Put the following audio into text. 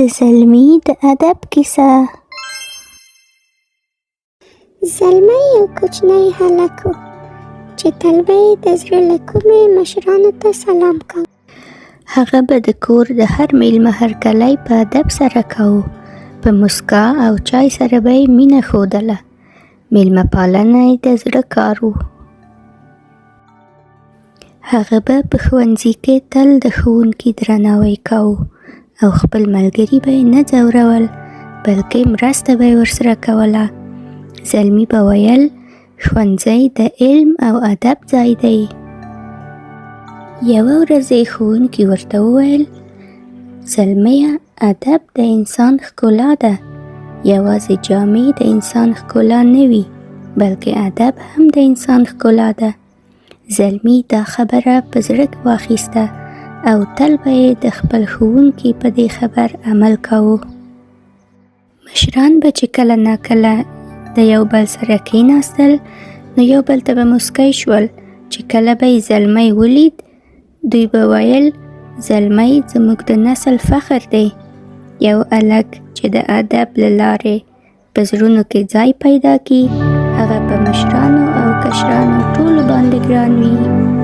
د زلمي د ادب کیسه. زلمی یو کوچنی هلک و چې تل به یې د زړه له کومې مشرانو ته سلام کاوه. هغه به د کور د هر میلمه هرکلی په ادب سره کاوه. په مسکا او چای سره به یې مینه ښودله. میلمه پالنه یې د زړه کار و. هغه به په ښوونځي کې تل د ښوونکي درناوی کاوه او خپل ملګري به یې نه ځورول بلکې مرسته به یې ورسره کوله. زلمي به ویل ښوونځی د علم او ادب ځای دی. یوه ورځ یې ښوونکي ورته وویل زلمیه، ادب د انسان ښکلا ده. یوازې جامې د انسان ښکلا نه وي بلکې ادب هم د انسان ښکلا ده. زلمي دا خبره په زړه کې واخیسته او تل به یې د خپل ښوونکي په دې خبر عمل کاوه. مشران به چې کله ناکله د یو بل سره کېناستل نو یو بل ته به موسکی شول. چې کله به یې زلمی ولید دوی به ویل زلمی زموږ د نسل فخر دی. یو هلک چې د ادب له لارې په زړونو کې ځای پیدا کړي هغه په مشرانو او کشرانو ټولو باندې ګران وي.